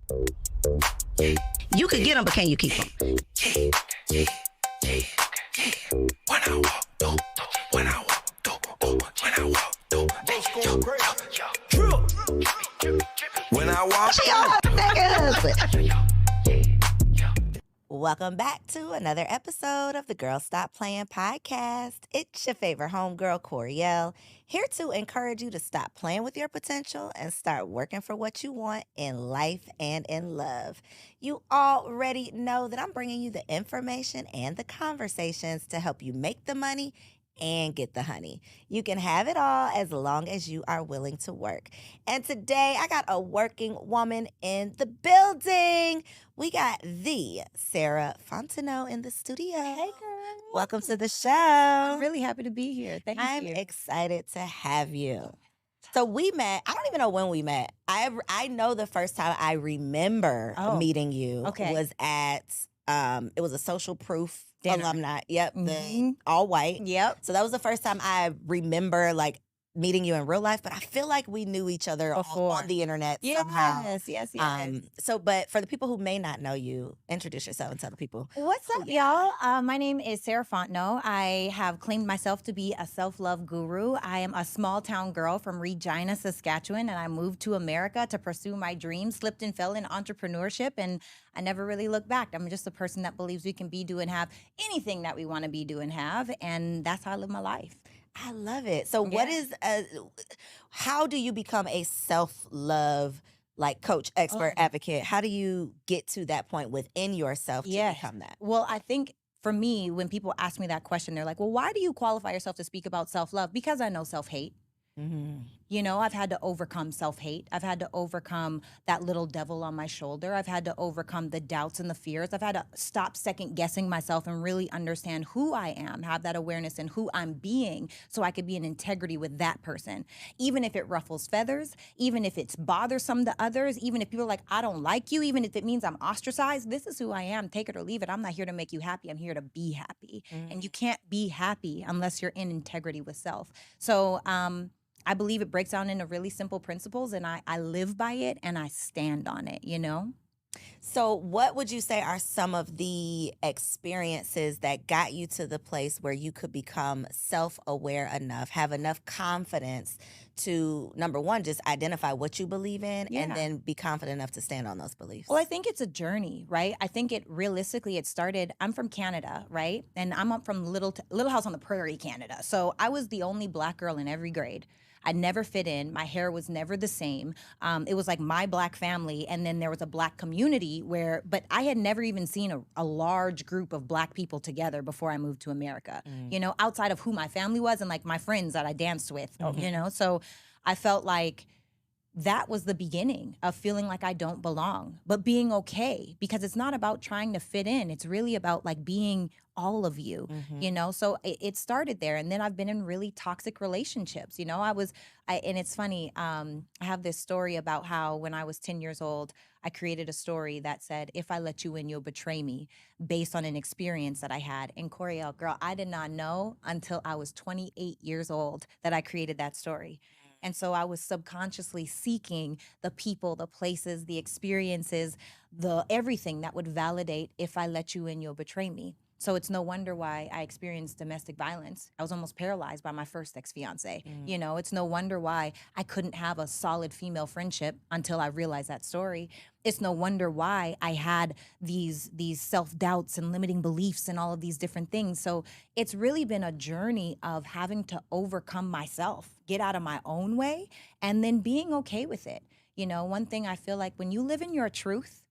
You could get them, but can you keep them? When I walk through, when I walk through, when I walk through, when I walk She all her second husband. Welcome back to another episode of the Girl Stop Playin podcast. It's your favorite homegirl, Coriel, here to encourage you to stop playing with your potential and start working for what you want in life and in love. You already know that I'm bringing you the information and the conversations to help you make the money and get the honey. You can have it all as long as you are willing to work. And today I got a working woman in the building. We got the Sarah Fontenot in the studio. Hey, girl. Welcome to the show. I'm really happy to be here. Thank you. I'm excited to have you. So we met, I don't even know when we met. I know the first time I remember meeting you was at, it was a social proof dinner. Alumni. Yep, the all white. Yep. So that was the first time I remember like meeting you in real life, but I feel like we knew each other on the internet somehow. Yes. But for the people who may not know you, introduce yourself and tell the people. What's up, y'all? My name is Sarah Fontenot. I have claimed myself to be a self-love guru. I am a small town girl from Regina, Saskatchewan, and I moved to America to pursue my dreams, slipped and fell in entrepreneurship, and I never really looked back. I'm just a person that believes we can be, do, and have anything that we want to be, do, and have, and that's how I live my life. I love it. So what is, how do you become a self-love like coach, expert, advocate? How do you get to that point within yourself to become that? Well, I think for me, when people ask me that question, they're like, well, why do you qualify yourself to speak about self-love? Because I know self-hate. Mm-hmm. You know, I've had to overcome self-hate. I've had to overcome that little devil on my shoulder. I've had to overcome the doubts and the fears. I've had to stop second guessing myself and really understand who I am, have that awareness in who I'm being so I could be in integrity with that person. Even if it ruffles feathers, even if it's bothersome to others, even if people are like, I don't like you, even if it means I'm ostracized, this is who I am. Take it or leave it. I'm not here to make you happy. I'm here to be happy. And you can't be happy unless you're in integrity with self. So, I believe it breaks down into really simple principles, and I live by it and I stand on it, you know? So what would you say are some of the experiences that got you to the place where you could become self-aware enough, have enough confidence to, number one, just identify what you believe in and then be confident enough to stand on those beliefs? Well, I think it's a journey, right? I think it started, I'm from Canada, right? And I'm up from Little House on the Prairie, Canada. So I was the only Black girl in every grade. I never fit in. My hair was never the same. It was like my Black family, and then there was a Black community but I had never even seen a large group of Black people together before I moved to America, you know, outside of who my family was and like my friends that I danced with, you know? So I felt like that was the beginning of feeling like I don't belong, but being okay, because it's not about trying to fit in. It's really about like being all of you, you know? So it started there. And then I've been in really toxic relationships, you know? And it's funny, I have this story about how when I was 10 years old, I created a story that said, if I let you in, you'll betray me, based on an experience that I had. And Coriel, girl, I did not know until I was 28 years old that I created that story. And so I was subconsciously seeking the people, the places, the experiences, everything that would validate, if I let you in, you'll betray me. So it's no wonder why I experienced domestic violence. I was almost paralyzed by my first ex-fiance. You know, it's no wonder why I couldn't have a solid female friendship until I realized that story. It's no wonder why I had these self-doubts and limiting beliefs and all of these different things. So it's really been a journey of having to overcome myself, get out of my own way, and then being okay with it. You know, one thing I feel like when you live in your truth,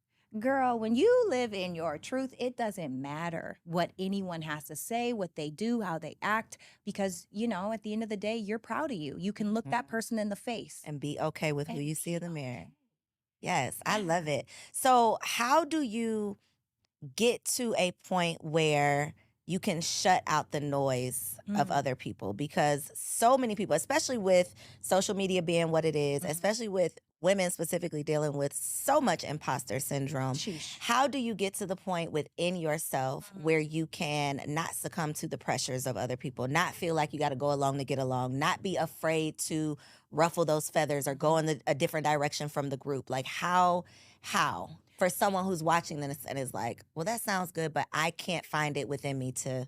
girl, when you live in your truth, it doesn't matter what anyone has to say, what they do, how they act, because, you know, at the end of the day, you're proud of you. You can look that person in the face. And be okay with who you see in the mirror. Yes, I love it. So how do you get to a point where you can shut out the noise of other people? Because so many people, especially with social media being what it is, especially with women specifically dealing with so much imposter syndrome. Sheesh. How do you get to the point within yourself where you can not succumb to the pressures of other people, not feel like you got to go along to get along, not be afraid to ruffle those feathers or go in a different direction from the group? Like how for someone who's watching this and is like, well, that sounds good, but I can't find it within me to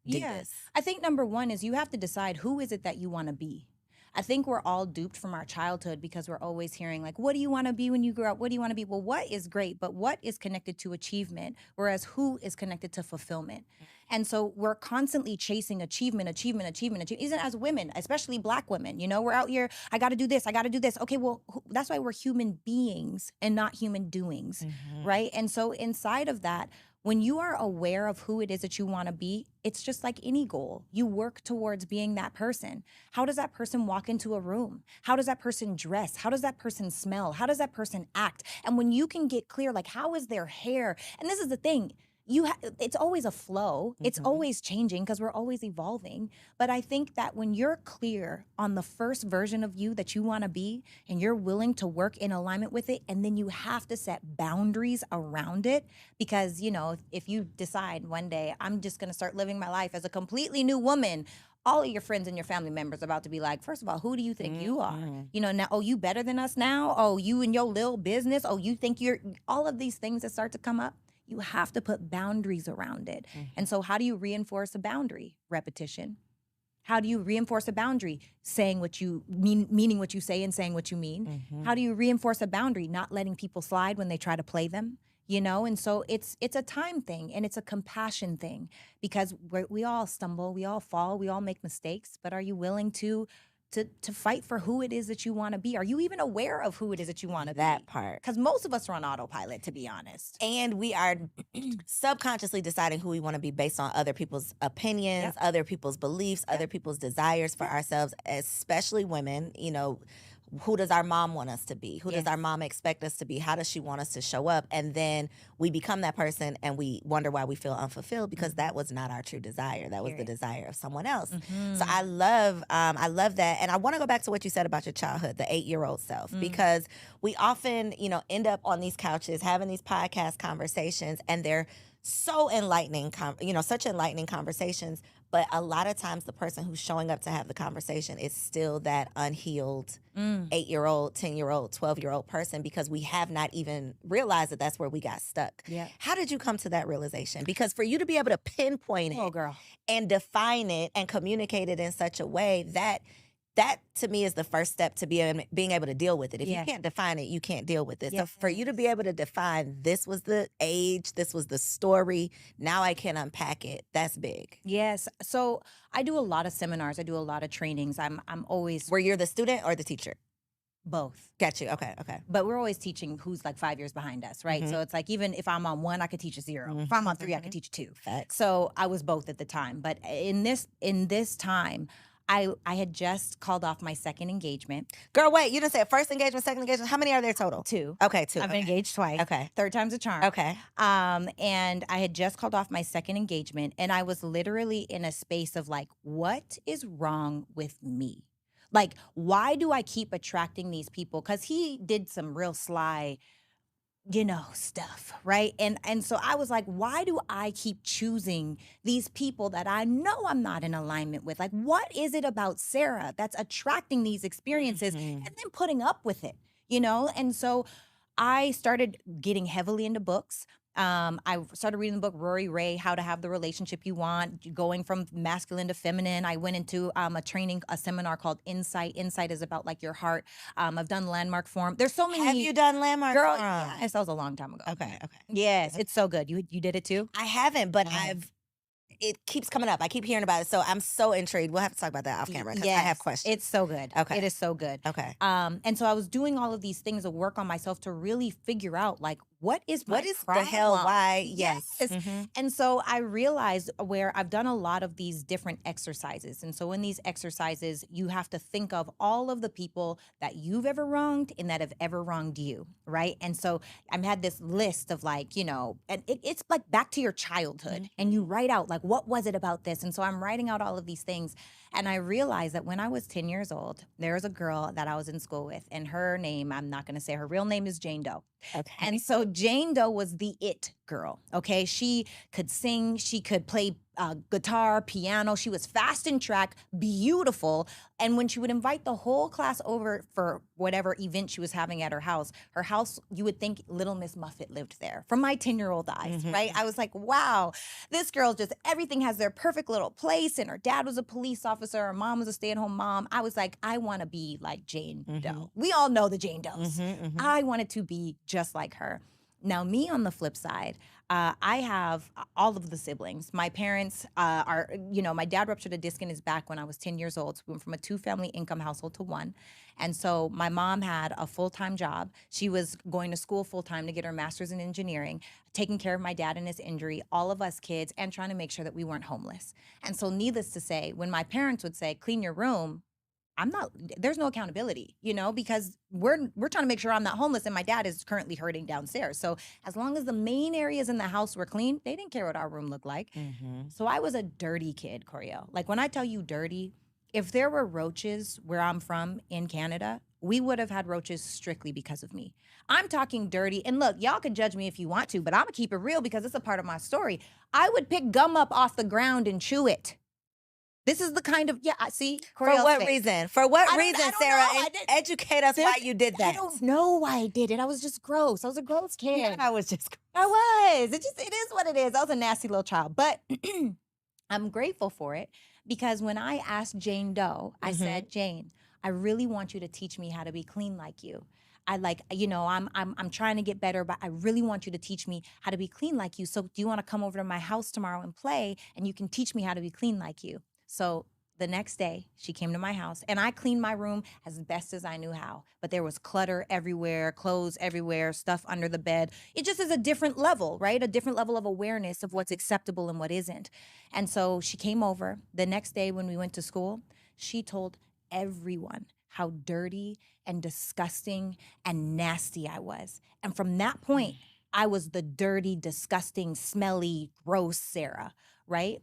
do this. I think number one is you have to decide who is it that you want to be. I think we're all duped from our childhood because we're always hearing like, what do you want to be when you grow up? What do you want to be? Well, what is great, but what is connected to achievement, whereas who is connected to fulfillment? And so we're constantly chasing achievement. Even as women, especially Black women, you know, we're out here, I got to do this, I got to do this. Okay, well, that's why we're human beings and not human doings, right? And so inside of that, when you are aware of who it is that you want to be, it's just like any goal. You work towards being that person. How does that person walk into a room? How does that person dress? How does that person smell? How does that person act? And when you can get clear, like, how is their hair? And this is the thing. It's always a flow. It's always changing because we're always evolving. But I think that when you're clear on the first version of you that you want to be and you're willing to work in alignment with it, and then you have to set boundaries around it because, you know, if you decide one day I'm just going to start living my life as a completely new woman, all of your friends and your family members are about to be like, first of all, who do you think you are? You know, now, oh, you better than us now? Oh, you and your little business? Oh, you think you're all of these things that start to come up? You have to put boundaries around it. And so how do you reinforce a boundary? Repetition. How do you reinforce a boundary? Saying what you mean, meaning what you say and saying what you mean. How do you reinforce a boundary? Not letting people slide when they try to play them, you know? And so it's a time thing and it's a compassion thing because we all stumble, we all fall, we all make mistakes, but are you willing to fight for who it is that you want to be? Are you even aware of who it is that you want to be? That part. Because most of us are on autopilot, to be honest. And we are subconsciously deciding who we want to be based on other people's opinions, other people's beliefs, other people's desires for ourselves, especially women. You know, who does our mom want us to be? Who does our mom expect us to be? How does she want us to show up? And then we become that person and we wonder why we feel unfulfilled because that was not our true desire. That was the desire of someone else. So I love that. And I want to go back to what you said about your childhood, the 8-year-old self, because we often, you know, end up on these couches having these podcast conversations and they're so enlightening, such enlightening conversations. But a lot of times the person who's showing up to have the conversation is still that unhealed 8-year-old, 10-year-old, 12-year-old person because we have not even realized that that's where we got stuck. How did you come to that realization? Because for you to be able to pinpoint it and define it and communicate it in such a way that to me is the first step to being able to deal with it. If you can't define it, you can't deal with it. So for you to be able to define this was the age, this was the story, now I can unpack it, that's big. Yes. So I do a lot of seminars. I do a lot of trainings. I'm always... Were you the student or the teacher? Both. Got you. Okay. But we're always teaching who's like 5 years behind us, right? So it's like even if I'm on 1, I could teach a 0. If I'm on 3, I could teach a 2. Facts. So I was both at the time. But in this time... I had just called off my second engagement. Girl, wait, you didn't say first engagement, second engagement. How many are there total? 2. Okay, 2. I've been engaged twice. Okay. Third time's a charm. Okay. And I had just called off my second engagement and I was literally in a space of like, what is wrong with me? Like, why do I keep attracting these people? Because he did some real sly, you know, stuff, right? And so I was like, why do I keep choosing these people that I know I'm not in alignment with? Like, what is it about Sarah that's attracting these experiences and then putting up with it, you know? And so I started getting heavily into books. I started reading the book Rory Ray, How to Have the Relationship You Want, going from masculine to feminine. I went into a seminar called Insight. Insight is about like your heart. I've done Landmark Forum. There's so many. Have you done Landmark Girl, Forum? yes, that was a long time ago. Okay. Yes, it's so good. You did it too? I haven't, but it keeps coming up. I keep hearing about it. So I'm so intrigued. We'll have to talk about that off camera because I have questions. It's so good. Okay. It is so good. Okay. And so I was doing all of these things to work on myself to really figure out like, what is the hell, why? Yes. And so I realized where I've done a lot of these different exercises. And so in these exercises, you have to think of all of the people that you've ever wronged and that have ever wronged you, right? And so I had this list of like, you know, and it's like back to your childhood and you write out like, what was it about this? And so I'm writing out all of these things. And I realized that when I was 10 years old, there was a girl that I was in school with, and her name, I'm not going to say her real name, is Jane Doe. Okay. And so Jane Doe was the it girl. Okay. She could sing, she could play guitar, piano. She was fast in track, beautiful. And when she would invite the whole class over for whatever event she was having at her house, you would think Little Miss Muffet lived there from my 10-year-old eyes, right? I was like, wow, this girl just, everything has their perfect little place. And her dad was a police officer. Her mom was a stay-at-home mom. I was like, I want to be like Jane Doe. We all know the Jane Does. I wanted to be just like her. Now, me on the flip side, I have all of the siblings. My parents are, my dad ruptured a disc in his back when I was 10 years old. So we went from a 2-family income household to 1. And so my mom had a full-time job. She was going to school full-time to get her master's in engineering, taking care of my dad and his injury, all of us kids, and trying to make sure that we weren't homeless. And so needless to say, when my parents would say, clean your room, there's no accountability, because we're trying to make sure I'm not homeless and my dad is currently hurting downstairs. So as long as the main areas in the house were clean, they didn't care what our room looked like. So I was a dirty kid, Coriel. Like when I tell you dirty, if there were roaches where I'm from in Canada, we would have had roaches strictly because of me. I'm talking dirty. And look, y'all can judge me if you want to, but I'm gonna keep it real because it's a part of my story. I would pick gum up off the ground and chew it. This is the kind of, see, Coriel's For what face. reason? For what I reason, don't Sarah? know. Educate us why you did that. I don't know why I did it. I was just gross. I was a gross kid. Yeah, I was just. I was. It is what it is. I was a nasty little child. But I'm grateful for it because when I asked Jane Doe, I said, Jane, I really want you to teach me how to be clean like you. I'm trying to get better, but I really want you to teach me how to be clean like you. So do you want to come over to my house tomorrow and play and you can teach me how to be clean like you? So the next day, she came to my house and I cleaned my room as best as I knew how. But there was clutter everywhere, clothes everywhere, stuff under the bed. It just is a different level, right? A different level of awareness of what's acceptable and what isn't. And so she came over. The next day when we went to school, she told everyone how dirty and disgusting and nasty I was. And from that point, I was the dirty, disgusting, smelly, gross Sarah, right?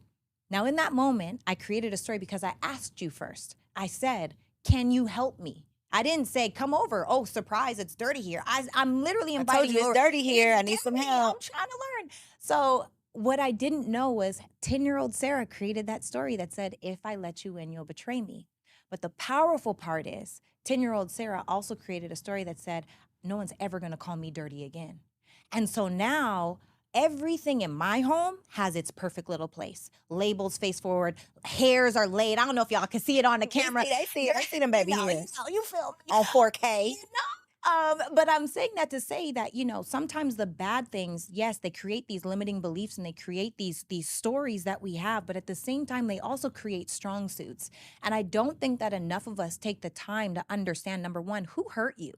Now, in that moment, I created a story because I asked you first. I said, can you help me? I didn't say, come over. Oh, surprise, it's dirty here. I'm literally inviting I told you it's dirty here. I need some help. I'm trying to learn. So what I didn't know was 10-year-old Sarah created that story that said, if I let you in, you'll betray me. But the powerful part is 10-year-old Sarah also created a story that said, no one's ever going to call me dirty again. And so now everything in my home has its perfect little place. Labels face forward, hairs are laid. I don't know if y'all can see it on the camera. I see them baby hairs. You feel me? On 4K. But I'm saying that to say that, sometimes the bad things, yes, they create these limiting beliefs and they create these stories that we have, but at the same time, they also create strong suits. And I don't think that enough of us take the time to understand, number one, who hurt you?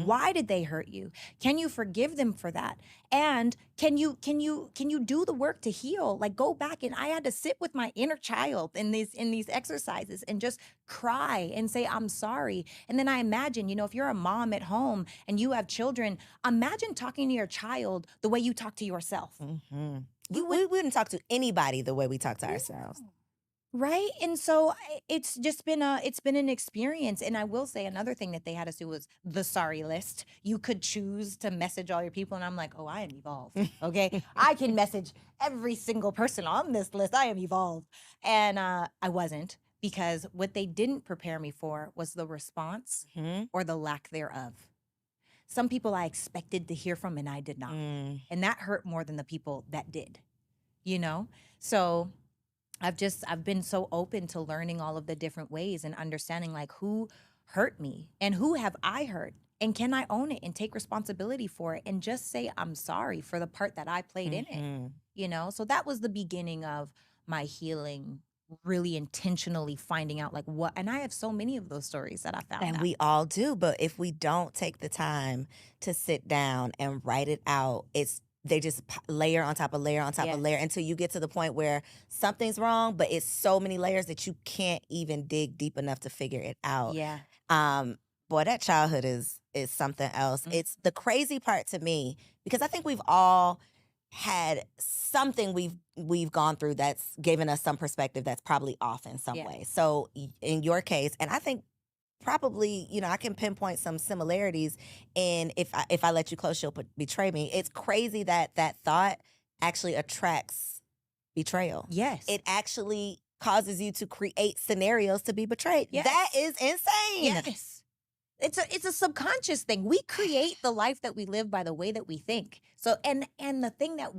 Why did they hurt you? Can you forgive them for that? And can you do the work to heal? Like go back, and I had to sit with my inner child in these exercises and just cry and say, I'm sorry. And then I imagine, if you're a mom at home and you have children, imagine talking to your child the way you talk to yourself. We wouldn't talk to anybody the way we talk to ourselves. Right. And so it's just been an experience. And I will say another thing that they had us do was the sorry list. You could choose to message all your people. And I'm like, oh, I am evolved. Okay. I can message every single person on this list. I am evolved. And I wasn't, because what they didn't prepare me for was the response or the lack thereof. Some people I expected to hear from and I did not. And that hurt more than the people that did, So I've been so open to learning all of the different ways and understanding like who hurt me and who have I hurt, and can I own it and take responsibility for it and just say I'm sorry for the part that I played in it, So that was the beginning of my healing, really intentionally finding out like what, and I have so many of those stories that I found And out. we all do, but if we don't take the time to sit down and write it out, they just layer on top of layer on top of layer until you get to the point where something's wrong, but it's so many layers that you can't even dig deep enough to figure it out. Yeah. Boy, that childhood is something else. It's the crazy part to me, because I think we've all had something we've gone through that's given us some perspective that's probably off in some Yeah. way. So in your case, and I think probably, I can pinpoint some similarities in if I let you close, she'll betray me. It's crazy that that thought actually attracts betrayal. Yes. It actually causes you to create scenarios to be betrayed. Yes. That is insane. Yes. It's a subconscious thing. We create the life that we live by the way that we think. So and the thing that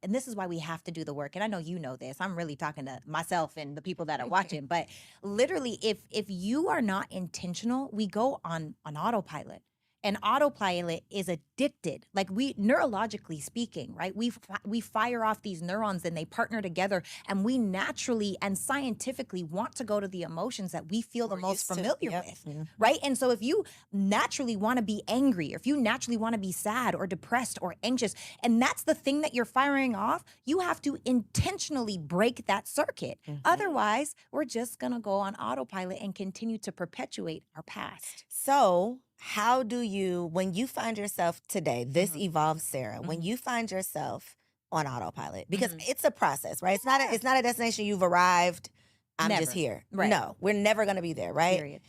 and this is why we have to do the work. And I know you know this. I'm really talking to myself and the people that are watching. But literally, if you are not intentional, we go on autopilot. And autopilot is addicted. Like we neurologically speaking, right? We fire off these neurons and they partner together, and we naturally and scientifically want to go to the emotions that we feel the We're most used to. familiar Yep. with. Mhm. Right. And so if you naturally want to be angry, or if you naturally want to be sad or depressed or anxious, and that's the thing that you're firing off, you have to intentionally break that circuit. Mhm. Otherwise, we're just going to go on autopilot and continue to perpetuate our past. So, how do you, when you find yourself today, this Mhm. evolved Sarah, when Mhm. you find yourself on autopilot, because Mhm. it's a process, right? Yeah. It's not a destination you've arrived. I'm just Never. here. Right. No, we're never going to be there, right? Period.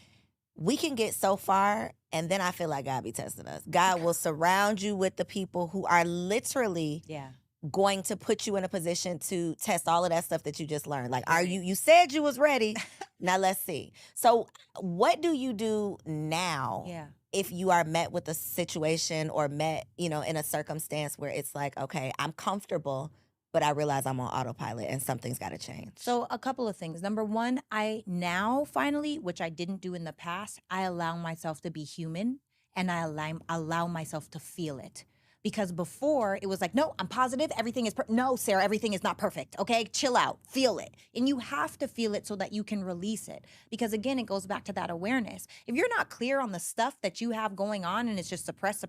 We can get so far, and then I feel like God be testing us. God will surround you with the people who are literally Yeah. going to put you in a position to test all of that stuff that you just learned. Like, are Right. you said you was ready. Now let's see. So what do you do now Yeah. if you are met with a situation or met, in a circumstance where it's like, okay, I'm comfortable, but I realize I'm on autopilot and something's got to change? So a couple of things. Number one, I now finally, which I didn't do in the past, I allow myself to be human, and I allow myself to feel it. Because before it was like, no, I'm positive everything is no, Sarah, everything is not perfect. Okay, chill out, feel it, and you have to feel it so that you can release it. Because again, it goes back to that awareness. If you're not clear on the stuff that you have going on and it's just suppress,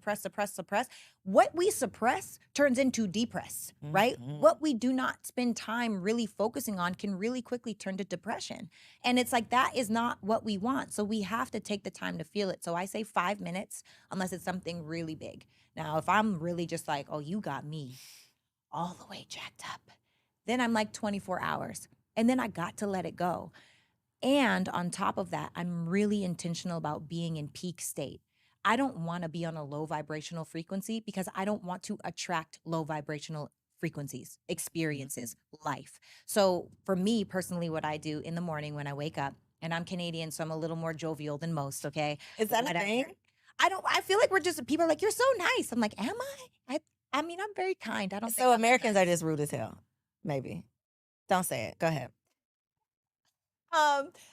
what we suppress turns into depress, right? Mhm. What we do not spend time really focusing on can really quickly turn to depression. And it's like, that is not what we want. So we have to take the time to feel it. So I say 5 minutes, unless it's something really big. Now, if I'm really just like, oh, you got me all the way jacked up, then I'm like 24 hours. And then I got to let it go. And on top of that, I'm really intentional about being in peak state. I don't want to be on a low vibrational frequency because I don't want to attract low vibrational frequencies, experiences, life. So for me personally, what I do in the morning when I wake up, and I'm Canadian, so I'm a little more jovial than most, okay? Is that a Whatever. thing? I feel like we're just, people are like, you're so nice. I'm like, am I? I mean, I'm very kind. I don't think So I'm that Americans nice. are just rude as hell. Maybe. Don't say it. Go ahead.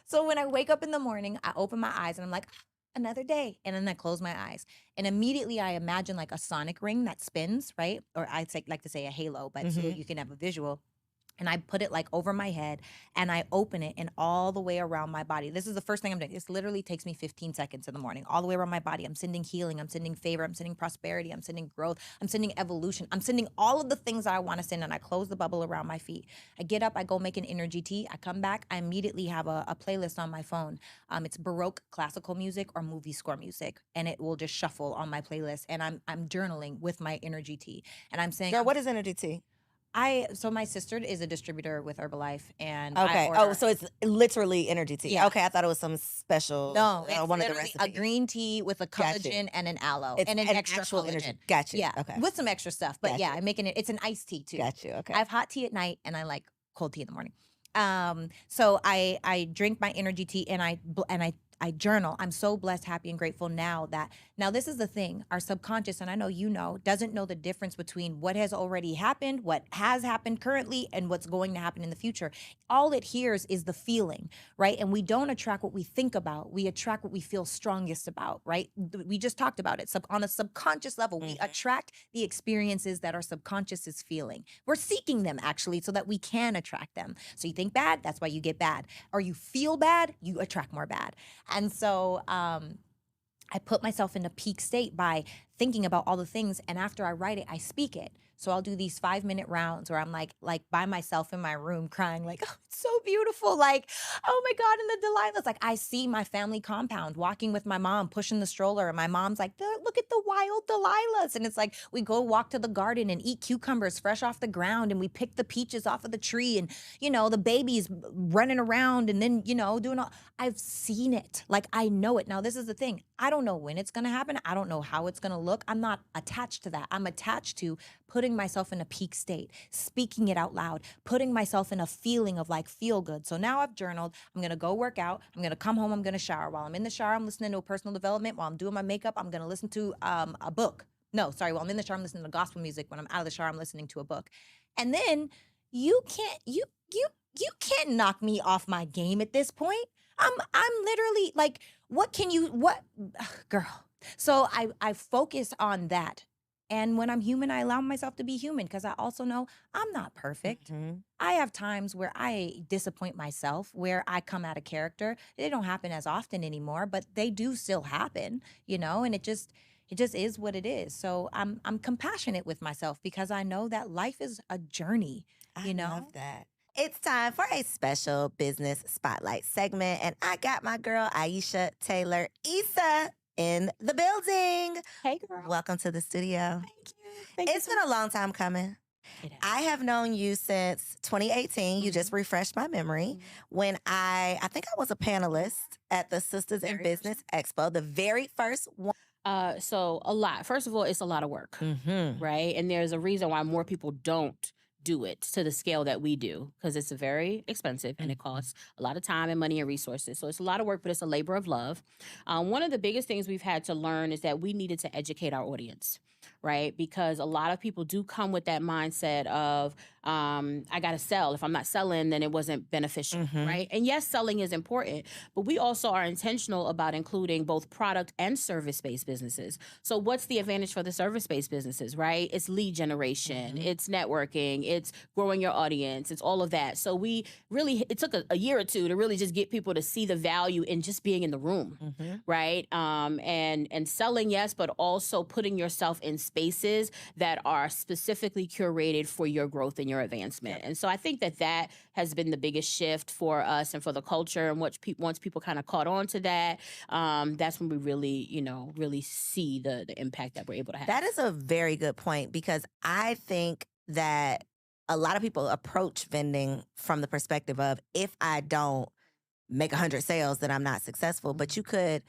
So when I wake up in the morning, I open my eyes and I'm like, "Ah, another day." And then I close my eyes. And immediately I imagine like a sonic ring that spins, right? Or like to say a halo, but so Mhm. you can have a visual. And I put it like over my head and I open it and all the way around my body. This is the first thing I'm doing. This literally takes me 15 seconds in the morning, all the way around my body. I'm sending healing. I'm sending favor. I'm sending prosperity. I'm sending growth. I'm sending evolution. I'm sending all of the things that I want to send. And I close the bubble around my feet. I get up, I go make an energy tea. I come back. I immediately have a playlist on my phone. It's Baroque classical music or movie score music. And it will just shuffle on my playlist. And I'm journaling with my energy tea. And I'm saying, Girl, what is energy tea? so my sister is a distributor with Herbalife, and Okay. So it's literally energy tea. Yeah. Okay, I thought it was some special. No, it's one of the literally a recipes. green tea with a Gotcha. collagen and an aloe It's and an extra actual collagen. energy. Gotcha. Yeah, Okay. with some extra stuff. But yeah, Gotcha. I'm making it. It's an iced tea too. Got you. Okay. I have hot tea at night, and I like cold tea in the morning. So I drink my energy tea, and I journal. I'm so blessed, happy, and grateful now this is the thing. Our subconscious, and I know you know, doesn't know the difference between what has already happened, what has happened currently, and what's going to happen in the future. All it hears is the feeling, right? And we don't attract what we think about. We attract what we feel strongest about, right? We just talked about it. On a subconscious level, we Mhm. attract the experiences that our subconscious is feeling. We're seeking them actually so that we can attract them. So you think bad, that's why you get bad. Or you feel bad, you attract more bad. And so I put myself in a peak state by thinking about all the things. And after I write it, I speak it. So I'll do these 5-minute rounds where I'm like by myself in my room crying, like, oh, it's so beautiful. Like, oh my God, and the Delilahs. Like, I see my family compound walking with my mom, pushing the stroller, and my mom's like, look at the wild Delilahs. And it's like we go walk to the garden and eat cucumbers fresh off the ground, and we pick the peaches off of the tree, and the babies running around, and then doing all. I've seen it. Like, I know it. Now, this is the thing. I don't know when it's going to happen. I don't know how it's going to look. I'm not attached to that. I'm attached to putting myself in a peak state, speaking it out loud, putting myself in a feeling of like feel good. So now I've journaled. I'm going to go work out. I'm going to come home. I'm going to shower. While I'm in the shower, I'm listening to a personal development. While I'm doing my makeup, I'm going to listen to a book. No, sorry. While I'm in the shower, I'm listening to gospel music. When I'm out of the shower, I'm listening to a book. And then you can't knock me off my game at this point. I'm literally like, girl. So I focus on that. And when I'm human, I allow myself to be human because I also know I'm not perfect. Mm-hmm. I have times where I disappoint myself, where I come out of character. They don't happen as often anymore, but they do still happen, and it just is what it is. So I'm compassionate with myself because I know that life is a journey, I love that. It's time for a special business spotlight segment, and I got my girl Aisha Taylor Issa in the building. Hey, girl. Welcome to the studio. Thank you. It's been a long time coming. I have known you since 2018. You just refreshed my memory when I think I was a panelist at the Sisters in Business Expo, the very first one. So a lot. First of all, it's a lot of work, right? And there's a reason why more people don't do it to the scale that we do because it's very expensive and it costs a lot of time and money and resources. So it's a lot of work, but it's a labor of love. One of the biggest things we've had to learn is that we needed to educate our audience, right? Because a lot of people do come with that mindset of, I got to sell. If I'm not selling, then it wasn't beneficial, right? And yes, selling is important, but we also are intentional about including both product and service-based businesses. So what's the advantage for the service-based businesses, right? It's lead generation, it's networking, it's growing your audience, it's all of that. So it took a year or two to really just get people to see the value in just being in the room, right? And selling, yes, but also putting yourself in spaces that are specifically curated for your growth and your advancement. And so I think that has been the biggest shift for us and for the culture. And once people kind of caught on to that, that's when we really see the impact that we're able to have. That is a very good point because I think that a lot of people approach vending from the perspective of if I don't make 100 sales, then I'm not successful. But you could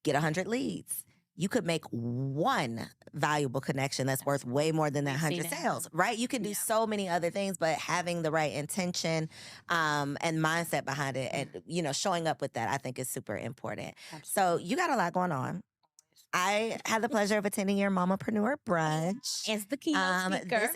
get 100 leads. You could make one valuable connection that's worth way more than that 100 sales, right? You can do so many other things, but having the right intention and mindset behind it and, showing up with that, I think is super important. Absolutely. So you got a lot going on. I had the pleasure of attending your Mamapreneur brunch. As the keynote speaker.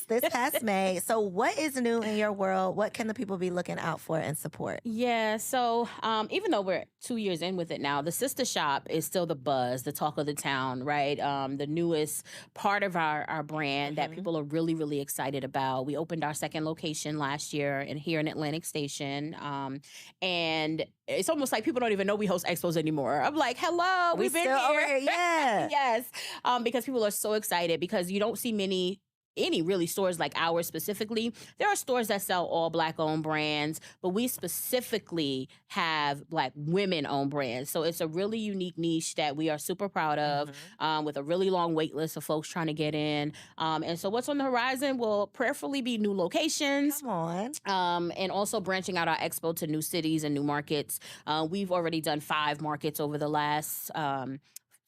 This past May. So what is new in your world? What can the people be looking out for and support? Yeah, so even though we're 2 years in with it now, the Sister Shop is still the buzz, the talk of the town, right? The newest part of our brand that people are really, really excited about. We opened our second location last year here in Atlantic Station. And it's almost like people don't even know we host expos anymore. I'm like, hello, we've been here. Yeah. Yes. Because people are so excited because you don't see any really stores like ours specifically. There are stores that sell all Black-owned brands, but we specifically have Black women-owned brands. So it's a really unique niche that we are super proud of with a really long wait list of folks trying to get in. And so what's on the horizon will prayerfully be new locations. Come on. And also branching out our expo to new cities and new markets. We've already done 5 markets over the last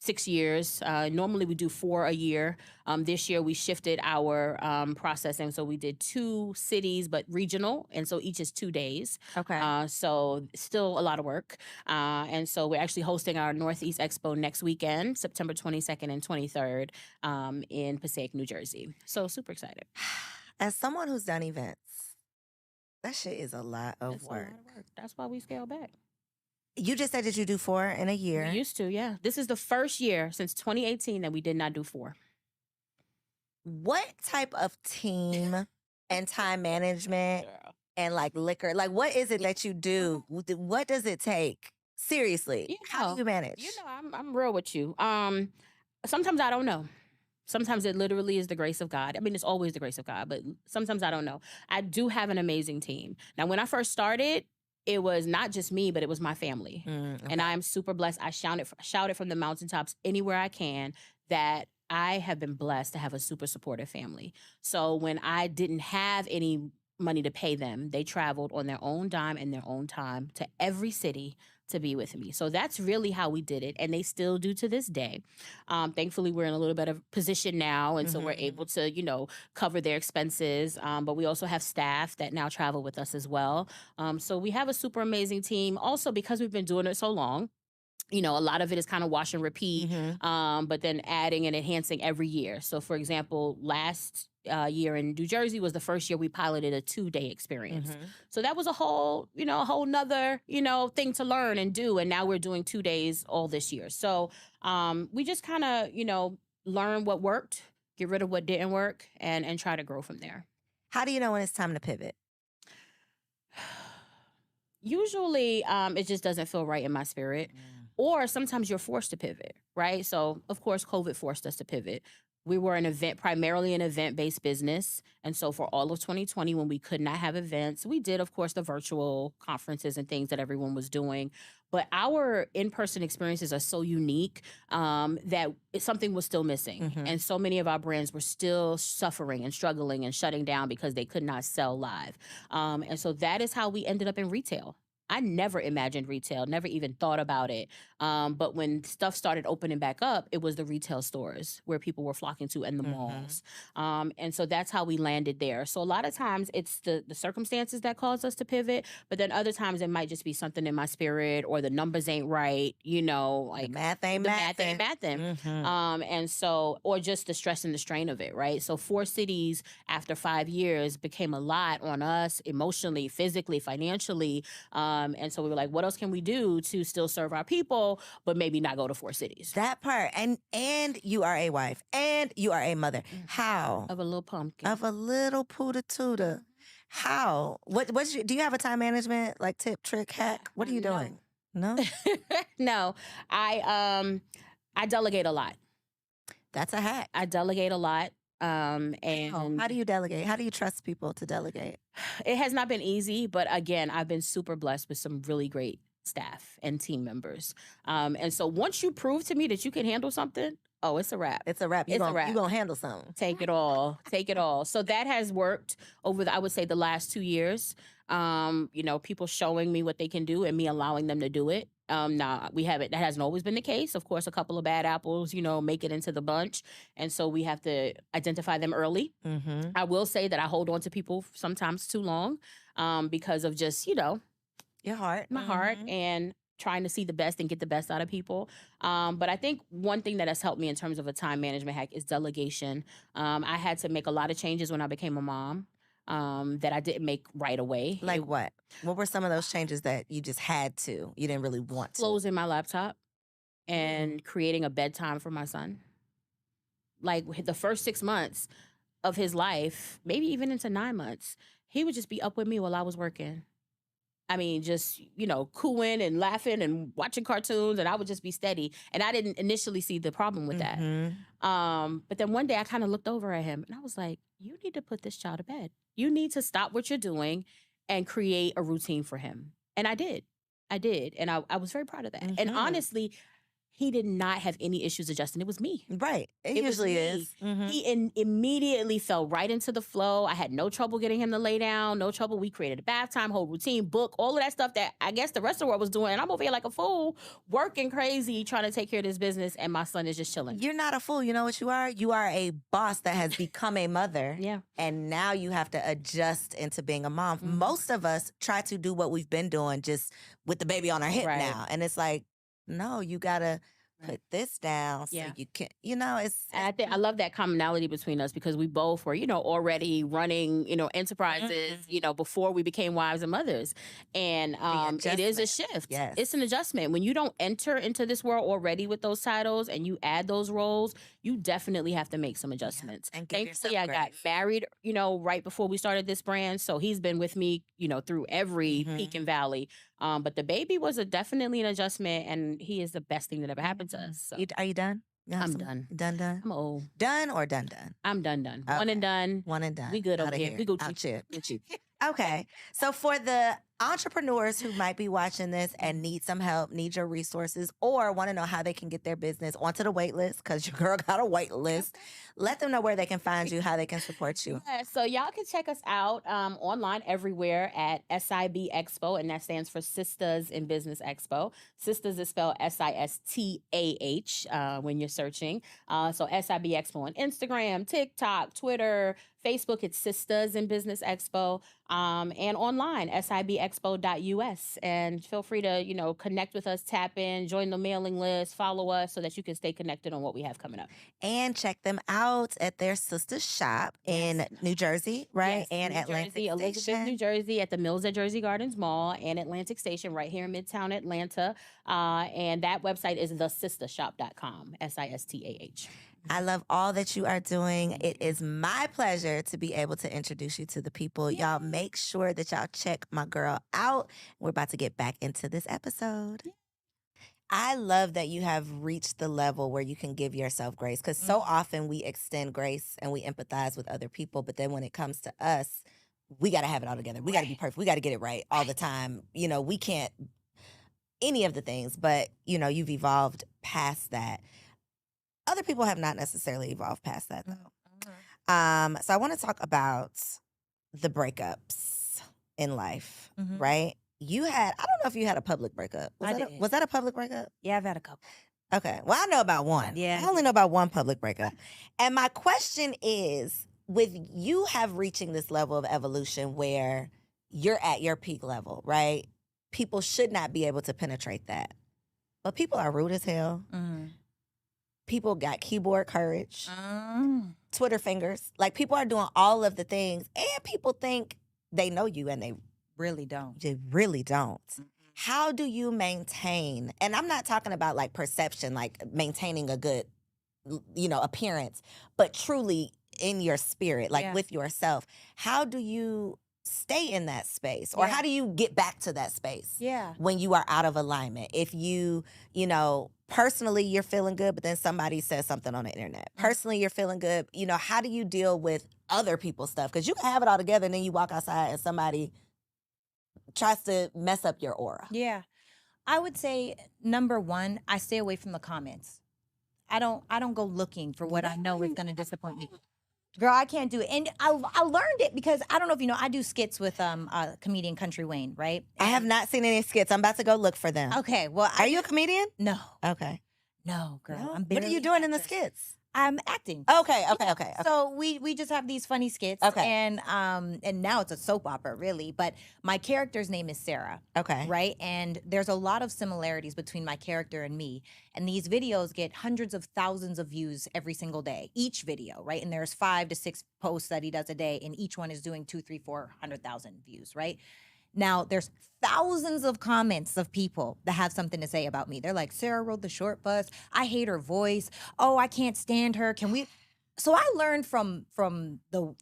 6 years. Normally we do 4 a year. This year we shifted our processing. So we did 2 cities, but regional. And so each is 2 days. Okay. So still a lot of work. And so we're actually hosting our Northeast Expo next weekend, September 22nd and 23rd in Passaic, New Jersey. So super excited. As someone who's done events, that shit is a lot of work. A lot of work. That's why we scale back. You just said that you do 4 in a year. We used to, yeah. This is the first year since 2018 that we did not do 4. What type of team and time management and like liquor, like what is it that you do? What does it take? Seriously, how do you manage? I'm real with you. Sometimes I don't know. Sometimes it literally is the grace of God. I mean, it's always the grace of God, but sometimes I don't know. I do have an amazing team. Now, when I first started, it was not just me, but it was my family. And I am super blessed. I shout it from the mountaintops anywhere I can that I have been blessed to have a super supportive family. So when I didn't have any money to pay them, they traveled on their own dime and their own time to every city to be with me. So that's really how we did it. And they still do to this day. Thankfully, we're in a little bit of position now. And so we're able to, cover their expenses. But we also have staff that now travel with us as well. So we have a super amazing team. Also, because we've been doing it so long, a lot of it is kind of wash and repeat, but then adding and enhancing every year. So, for example, last year in New Jersey was the first year we piloted a 2-day experience. So that was a whole nother, thing to learn and do. And now we're doing 2 days all this year. So we just kind of, learn what worked, get rid of what didn't work, and try to grow from there. How do you know when it's time to pivot? Usually, it just doesn't feel right in my spirit. Or sometimes you're forced to pivot, right? So, of course, COVID forced us to pivot. We were primarily an event-based business. And so for all of 2020, when we could not have events, we did, of course, the virtual conferences and things that everyone was doing. But our in-person experiences are so unique that something was still missing. And so many of our brands were still suffering and struggling and shutting down because they could not sell live. And so that is how we ended up in retail. I never imagined retail, never even thought about it. But when stuff started opening back up, it was the retail stores where people were flocking to and the malls. And so that's how we landed there. So a lot of times it's the circumstances that cause us to pivot, but then other times it might just be something in my spirit or the numbers ain't right, like the math ain't mathing. And so, or just the stress and the strain of it, right? So 4 cities after 5 years became a lot on us emotionally, physically, financially. And so we were like, what else can we do to still serve our people, but maybe not go to 4 cities? That part. And you are a wife and you are a mother. How? Of a little pumpkin. Of a little pooda tuda. How? Do you have a time management like tip, trick, hack? What are you doing? No? No. I delegate a lot. That's a hack. I delegate a lot. And how do you delegate? How do you trust people to delegate? It has not been easy, but again, I've been super blessed with some really great staff and team members. And so once you prove to me that you can handle something, it's a wrap. It's a wrap. You're going to handle something. Take it all. Take it all. So that has worked over, I would say, the last 2 years. People showing me what they can do and me allowing them to do it. Now we haven't. That hasn't always been the case. Of course, a couple of bad apples, make it into the bunch, and so we have to identify them early. I will say that I hold on to people sometimes too long, because of just your heart, my heart, and trying to see the best and get the best out of people. But I think one thing that has helped me in terms of a time management hack is delegation. I had to make a lot of changes when I became a mom. That I didn't make right away. Like what? What were some of those changes that you just had to? You didn't really want to? Closing my laptop and creating a bedtime for my son. Like the first 6 months of his life, maybe even into 9 months, he would just be up with me while I was working. I mean, just, cooing and laughing and watching cartoons, and I would just be steady. And I didn't initially see the problem with that. But then one day I kind of looked over at him and I was like, you need to put this child to bed. You need to stop what you're doing and create a routine for him. And I did. And I was very proud of that. And honestly, he did not have any issues adjusting. It was me. Right. It usually is. He immediately fell right into the flow. I had no trouble getting him to lay down, no trouble. We created a bath time, whole routine, book, all of that stuff that I guess the rest of the world was doing. And I'm over here like a fool, working crazy, trying to take care of this business. And my son is just chilling. You're not a fool. You know what you are? You are a boss that has become a mother. Yeah. And now you have to adjust into being a mom. Most of us try to do what we've been doing just with the baby on our hip now. And it's like, no, you gotta put this down so you can, it's. And I love that commonality between us because we both were, already running, enterprises, before we became wives and mothers. And it is a shift. Yes. It's an adjustment. When you don't enter into this world already with those titles and you add those roles, you definitely have to make some adjustments. And thankfully, I got married, right before we started this brand. So he's been with me, through every peak and valley. But the baby was definitely an adjustment, and he is the best thing that ever happened to us. So. Are you done? You have I'm some- done. Done? I'm old. Done or done? I'm done. One Okay. and done. One and done. We good over Outta here. We Gucci. Out here. Gucci. Okay. So for the entrepreneurs who might be watching this and need some help, need your resources, or want to know how they can get their business onto the wait list, because your girl got a wait list, let them know where they can find you, how they can support you. Yeah, so y'all can check us out online everywhere at SIB Expo, and that stands for Sisters in Business Expo. Sisters is spelled SISTAH when you're searching. So SIB Expo on Instagram, TikTok, Twitter, Facebook. It's Sisters in Business Expo, and online sibexpo.us. And feel free to connect with us, tap in, join the mailing list, follow us, so that you can stay connected on what we have coming up. And check them out at their sister shop in New Jersey, right? Yes, and New Atlantic Jersey, Elizabeth, Station. New Jersey, at the Mills at Jersey Gardens Mall and Atlantic Station right here in Midtown Atlanta. And that website is thesistashop.com, SISTAH. I love all that you are doing. It is my pleasure to be able to introduce you to the people. Y'all make sure that y'all check my girl out. We're about to get back into this episode. I love that you have reached the level where you can give yourself grace, because so often we extend grace and we empathize with other people. But then when it comes to us, we got to have it all together. We got to be perfect. We got to get it right all the time. We can't any of the things, but you've evolved past that. Other people have not necessarily evolved past that, though. So I want to talk about the breakups in life, right? I don't know if you had a public breakup. Was that a public breakup? Yeah, I've had a couple. Okay. Well, I know about one. Yeah. I only know about one public breakup. And my question is, with you reaching this level of evolution where you're at your peak level, right? People should not be able to penetrate that. But people are rude as hell. People got keyboard courage, Twitter fingers. Like, people are doing all of the things, and people think they know you, and they Really don't. They really don't. How do you maintain, and I'm not talking about like perception, like maintaining a good, appearance, but truly in your spirit, like with yourself, how do you stay in that space? Or how do you get back to that space when you are out of alignment? If personally you're feeling good, but then somebody says something on the internet. Personally, you're feeling good. How do you deal with other people's stuff? Because you can have it all together and then you walk outside and somebody tries to mess up your aura. Yeah. I would say, number one, I stay away from the comments. I don't go looking for what I know is going to disappoint me. Girl, I can't do it. And I learned it because, I don't know if you know, I do skits with comedian Country Wayne, right? I have not seen any skits. I'm about to go look for them. Okay, well, Are you a comedian? No. Okay. No, girl. No? I'm What are you barely doing an in the actress. skits? I'm acting. Okay. So we just have these funny skits. Okay. And now it's a soap opera, really. But my character's name is Sarah. Okay. Right? And there's a lot of similarities between my character and me. And these videos get hundreds of thousands of views every single day. Each video, right? And there's 5 to 6 posts that he does a day, and each one is doing 200, 300, 400,000 views, right? Now, there's thousands of comments of people that have something to say about me. They're like, Sarah rode the short bus. I hate her voice. Oh, I can't stand her. Can we? So I learned from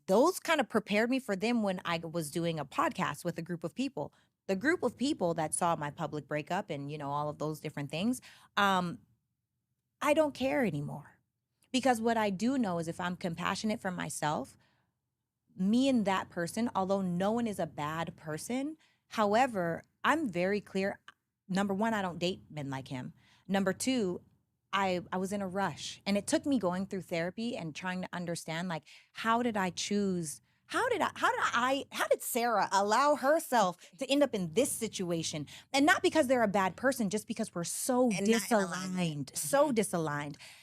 those kind of prepared me for them when I was doing a podcast with a group of people. The group of people that saw my public breakup and, all of those different things, I don't care anymore. Because what I do know is if I'm compassionate for myself, me and that person, although no one is a bad person, however, I'm very clear. Number one, I don't date men like him. Number two, I was in a rush, and it took me going through therapy and trying to understand, like, how did Sarah allow herself to end up in this situation? And not because they're a bad person, just because we're so disaligned.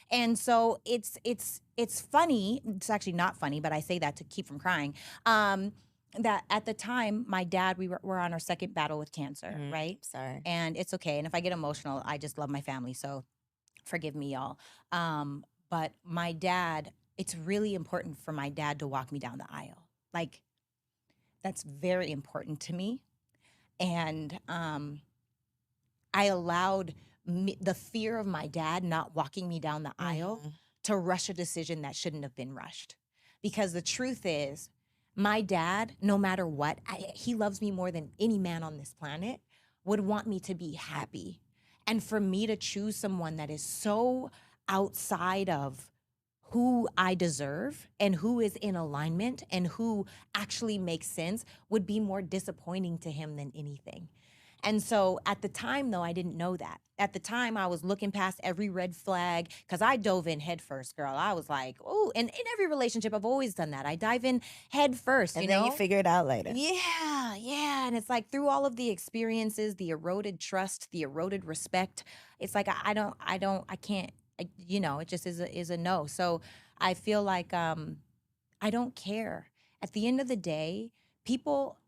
And so it's funny. It's actually not funny, but I say that to keep from crying. That at the time, my dad, we're on our second battle with cancer, right? Sorry. And it's okay. And if I get emotional, I just love my family. So forgive me, y'all. But my dad, it's really important for my dad to walk me down the aisle. Like, that's very important to me. And I allowed the fear of my dad not walking me down the aisle to rush a decision that shouldn't have been rushed. Because the truth is, my dad, no matter what, he loves me more than any man on this planet, would want me to be happy. And for me to choose someone that is so outside of who I deserve and who is in alignment and who actually makes sense would be more disappointing to him than anything. And so at the time, though, I didn't know that. At the time, I was looking past every red flag because I dove in head first, girl. I was like, oh, and in every relationship, I've always done that. I dive in head first, And you then know? you figure it out later. Yeah. And it's like through all of the experiences, the eroded trust, the eroded respect, it's like I can't, it just is a no. So I feel like I don't care. At the end of the day, people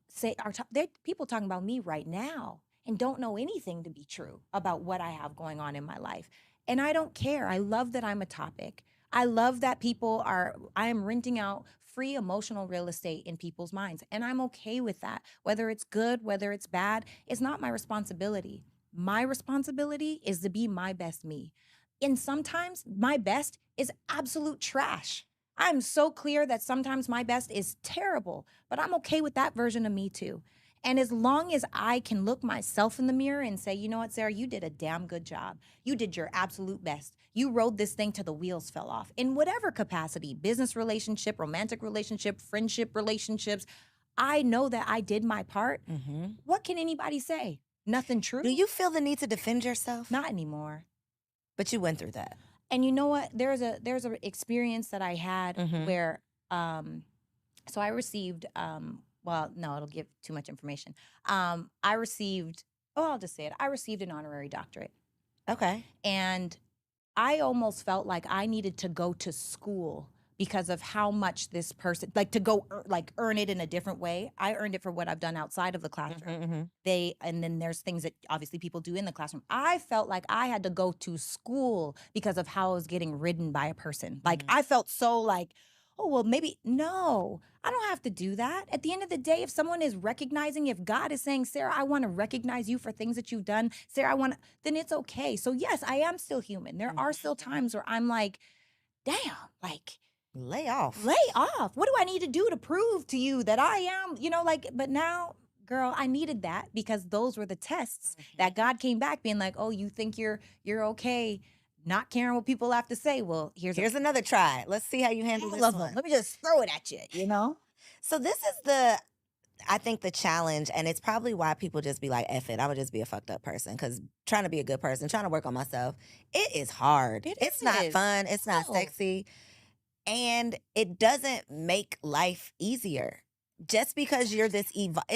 there people talking about me right now and don't know anything to be true about what I have going on in my life. And I don't care. I love that I'm a topic. I love that I am renting out free emotional real estate in people's minds. And I'm okay with that. Whether it's good, whether it's bad, it's not my responsibility. My responsibility is to be my best me. And sometimes my best is absolute trash. I'm so clear that sometimes my best is terrible, but I'm okay with that version of me too. And as long as I can look myself in the mirror and say, you know what, Sarah, you did a damn good job. You did your absolute best. You rode this thing till the wheels fell off in whatever capacity, business relationship, romantic relationship, friendship relationships. I know that I did my part. What can anybody say? Nothing true. Do you feel the need to defend yourself? Not anymore. But you went through that. And you know what? There's a experience that I had where so I received well, no, it'll give too much information. I received I'll just say it. I received an honorary doctorate. Okay. And I almost felt like I needed to go to school because of how much this person to go earn it in a different way. I earned it for what I've done outside of the classroom. And then there's things that obviously people do in the classroom. I felt like I had to go to school because of how I was getting ridden by a person. I felt so oh, well, maybe, no, I don't have to do that. At the end of the day, if someone is recognizing, if God is saying, Sarah, I want to recognize you for things that you've done, Sarah, then it's okay. So yes, I am still human. There are still times where I'm like, damn, lay off. What do I need to do to prove to you that I am, but now, girl, I needed that because those were the tests that God came back being like, oh, you think you're okay, not caring what people have to say. Well, here's another try. Let's see how you handle this one. Let me just throw it at you, So this is I think the challenge, and it's probably why people just be like, F it, I would just be a fucked up person. Because trying to be a good person, trying to work on myself, it is hard. It's not fun. It's not sexy. And it doesn't make life easier. Just because you're this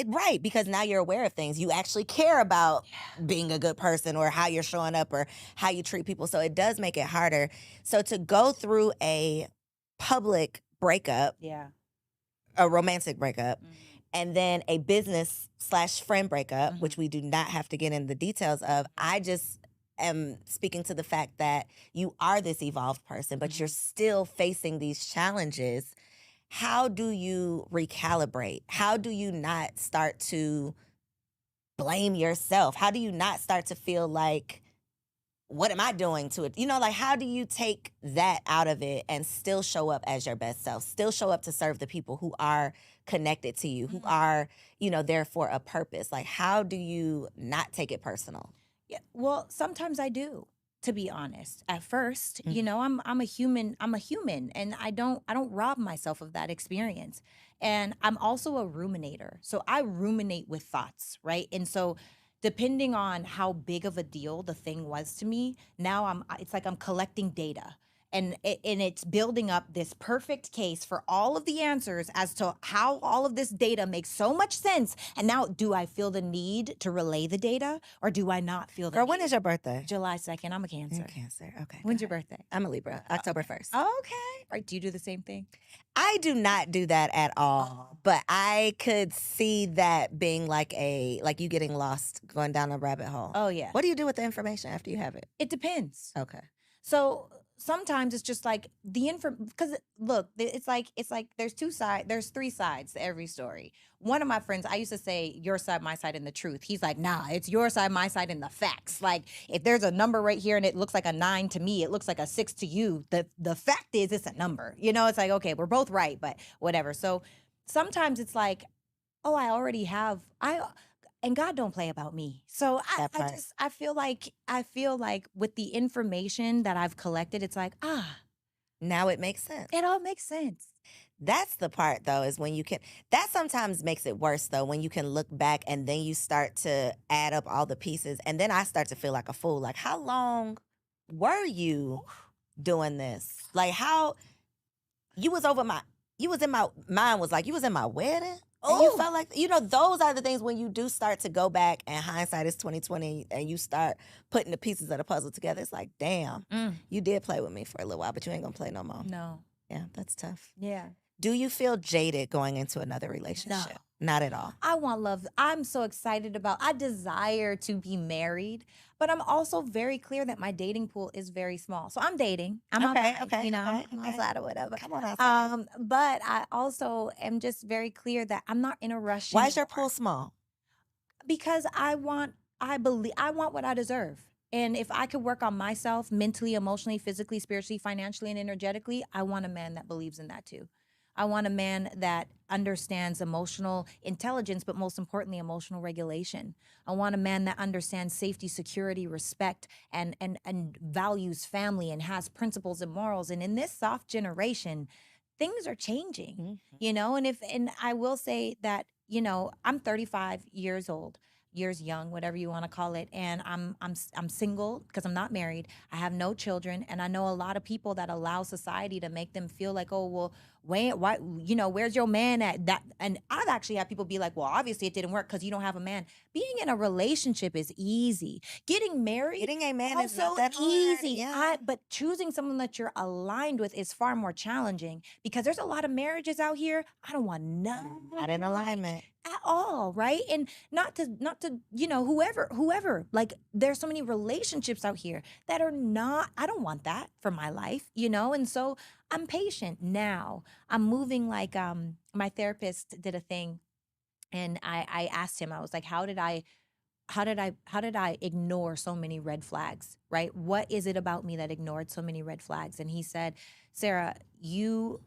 right, because now you're aware of things. You actually care about being a good person or how you're showing up or how you treat people. So it does make it harder. So to go through a public breakup, a romantic breakup, and then a business/friend breakup, which we do not have to get into the details of, I just am speaking to the fact that you are this evolved person, but you're still facing these challenges. How do you recalibrate? How do you not start to blame yourself? How do you not start to feel like, what am I doing to it? How do you take that out of it and still show up as your best self? Still show up to serve the people who are connected to you, who are, there for a purpose? How do you not take it personal? Yeah, well, sometimes I do. To be honest, at first, I'm a human, and I don't rob myself of that experience. And I'm also a ruminator. So I ruminate with thoughts, right? And so depending on how big of a deal the thing was to me, now it's like I'm collecting data. And it's building up this perfect case for all of the answers as to how all of this data makes so much sense. And now, do I feel the need to relay the data, or do I not feel the Girl, need? when is your birthday? July 2nd. I'm a Cancer. You're Cancer. Okay. When's your birthday? I'm a Libra. October 1st. Okay. Right. Do you do the same thing? I do not do that at all. But I could see that being like you getting lost, going down a rabbit hole. Oh, yeah. What do you do with the information after you have it? It depends. Okay. So sometimes it's just like because look, it's like there's three sides to every story. One of my friends, I used to say your side, my side, and the truth. He's like, nah, it's your side, my side, and the facts. Like, if there's a number right here and it looks like a 9 to me, it looks like a 6 to you. The fact is, it's a number. It's like, okay, we're both right, but whatever. So sometimes it's like, oh, I already have And God don't play about me. So That part. I feel like with the information that I've collected, it's like, Now it makes sense. it all makes sense. That's the part, though, is when you can. That sometimes makes it worse, though, when you can look back and then you start to add up all the pieces. And then I start to feel like a fool. Like, how long were you doing this? Like, how you was over my, you was in my, mine was like, you was in my wedding? And you Oh. felt like, those are the things when you do start to go back, and hindsight is 2020, and you start putting the pieces of the puzzle together. It's like, damn, you did play with me for a little while, but you ain't gonna play no more. No. Yeah, that's tough. Yeah. Do you feel jaded going into another relationship? Not at all. I want love. I'm so excited I desire to be married, but I'm also very clear that my dating pool is very small. So I'm dating. I'm Okay, outside, okay, I'm okay. outside or whatever. Come on outside. But I also am just very clear that I'm not in a rush. Why is your anymore. pool small? Because I want what I deserve. And if I could work on myself mentally, emotionally, physically, spiritually, financially, and energetically, I want a man that believes in that too. I want a man that understands emotional intelligence, but most importantly, emotional regulation. I want a man that understands safety, security, respect, and values family and has principles and morals. And in this soft generation, things are changing, and I will say that, I'm 35 years old, years young, whatever you want to call it, and I'm single because I'm not married. I have no children, and I know a lot of people that allow society to make them feel like, oh, well, why, where's your man at that? And I've actually had people be like, well, obviously it didn't work because you don't have a man. Being in a relationship is easy. Getting married, Getting a man is also not that hard. easy. Yeah. But choosing someone that you're aligned with is far more challenging because there's a lot of marriages out here. I don't want none Not in alignment. at all, right? And not to whoever, like, there's so many relationships out here that are not, I don't want that for my life, and so I'm patient now. I'm moving like my therapist did a thing, and I asked him, I was like, how did I ignore so many red flags, right? What is it about me that ignored so many red flags? And he said, Sarah, you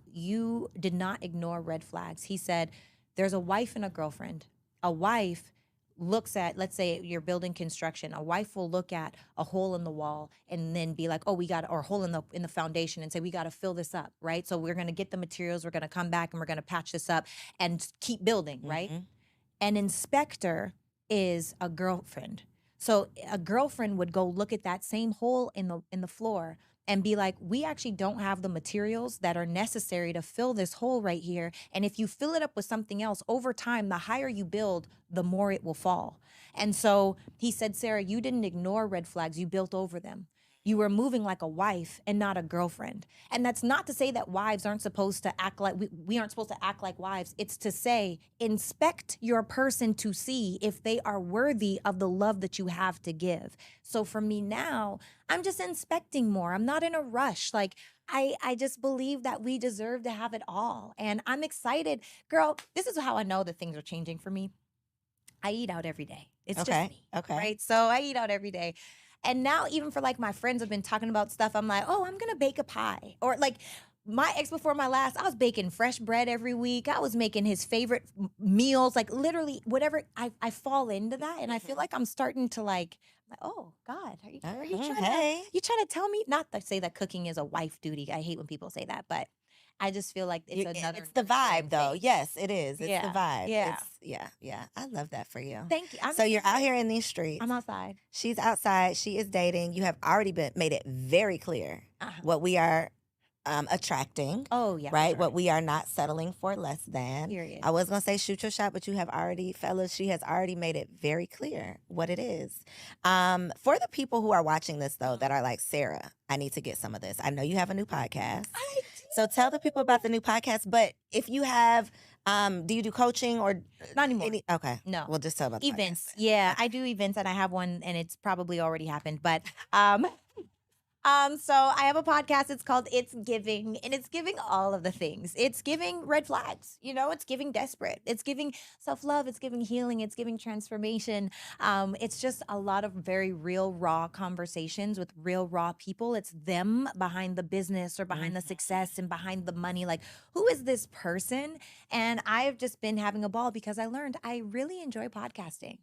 did not ignore red flags. He said, there's a wife and a girlfriend. A wife looks at, let's say you're building construction, a wife will look at a hole in the wall and then be like, oh, or a hole in the foundation, and say, we got to fill this up, right? So we're going to get the materials, we're going to come back and we're going to patch this up and keep building, right? An inspector is a girlfriend. So a girlfriend would go look at that same hole in the floor and be like, we actually don't have the materials that are necessary to fill this hole right here. And if you fill it up with something else, over time, the higher you build, the more it will fall. And so he said, Sarah, you didn't ignore red flags, you built over them. You were moving like a wife and not a girlfriend. And that's not to say that wives aren't supposed to act like, we aren't supposed to act like wives. It's to say, inspect your person to see if they are worthy of the love that you have to give. So for me now, I'm just inspecting more. I'm not in a rush. Like, I just believe that we deserve to have it all. And I'm excited. Girl, this is how I know that things are changing for me. I eat out every day. It's just me. Okay. Right? So I eat out every day. And now, even for like my friends have been talking about stuff, I'm like, oh, I'm going to bake a pie. Or like my ex before my last, I was baking fresh bread every week. I was making his favorite meals, like literally whatever. I fall into that. And I feel like I'm starting to like, oh God, are you trying to tell me? Not to say that cooking is a wife duty. I hate when people say that, but I just feel like It's the vibe, though. thing. Yes, it is. It's the vibe. Yeah. Yeah. I love that for you. Thank you. So you're out here in these streets. I'm outside. She's outside. She is dating. You have already made it very clear what we are attracting. Oh, yeah. Right? Sure. What we are not settling for less than. Period. I was going to say shoot your shot, but you have already, fellas, she has already made it very clear what it is. For the people who are watching this, though, that are like, Sarah, I need to get some of this. I know you have a new podcast. So tell the people about the new podcast. But if you have, do you do coaching or not anymore? Okay. No. We'll just tell about the events. podcast. Yeah, I do events, and I have one, and it's probably already happened. But so I have a podcast. It's called It's Giving, and it's giving all of the things. It's giving red flags, it's giving desperate. It's giving self-love. It's giving healing. It's giving transformation. It's just a lot of very real, raw conversations with real, raw people. It's them behind the business or behind the success and behind the money. Like, who is this person? And I've just been having a ball because I learned I really enjoy podcasting.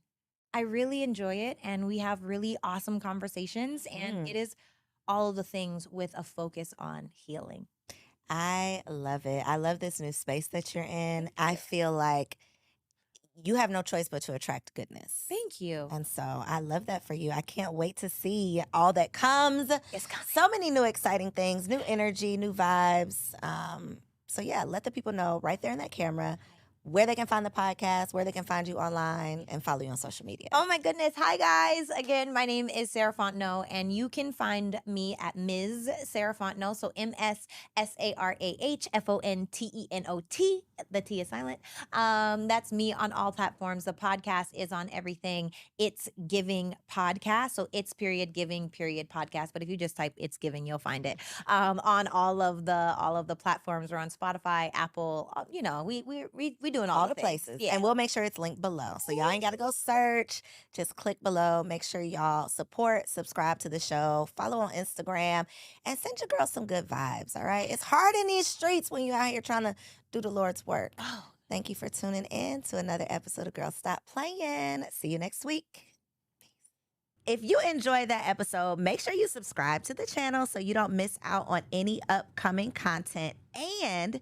I really enjoy it, and we have really awesome conversations, and it is all of the things with a focus on healing. I love it. I love this new space that you're in. Thank I you. feel like you have no choice but to attract goodness. Thank you. And so I love that for you. I can't wait to see all that comes. It's coming. So many new exciting things, new energy, new vibes. So yeah, let the people know right there in that camera where they can find the podcast, where they can find you online, and follow you on social media. Oh my goodness. Hi, guys. Again, my name is Sarah Fontenot, and you can find me at Ms. Sarah Fontenot. So MSSARAHFONTENOT. The T is silent. That's me on all platforms. The podcast is on everything. It's Giving Podcast. So it's period giving period podcast. But if you just type it's giving, you'll find it on all of the platforms. We're on Spotify, Apple. You know, we doing all the things. places. Yeah. And we'll make sure it's linked below. So y'all ain't got to go search. Just click below. Make sure y'all support, subscribe to the show, follow on Instagram, and send your girl some good vibes, all right? It's hard in these streets when you're out here trying to do the Lord's work. Oh. Thank you for tuning in to another episode of Girl Stop Playin'. See you next week. If you enjoyed that episode, make sure you subscribe to the channel so you don't miss out on any upcoming content, and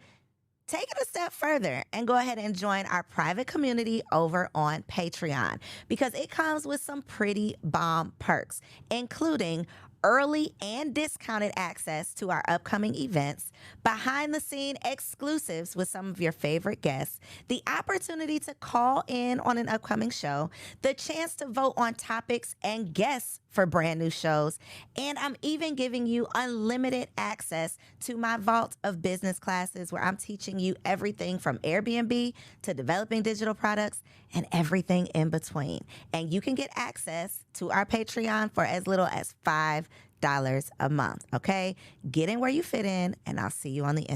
take it a step further and go ahead and join our private community over on Patreon, because it comes with some pretty bomb perks, including early and discounted access to our upcoming events, behind the scene exclusives with some of your favorite guests, the opportunity to call in on an upcoming show, the chance to vote on topics and guests for brand new shows, and I'm even giving you unlimited access to my vault of business classes where I'm teaching you everything from Airbnb to developing digital products and everything in between. And you can get access to our Patreon for as little as $5 a month, okay? Get in where you fit in, and I'll see you on the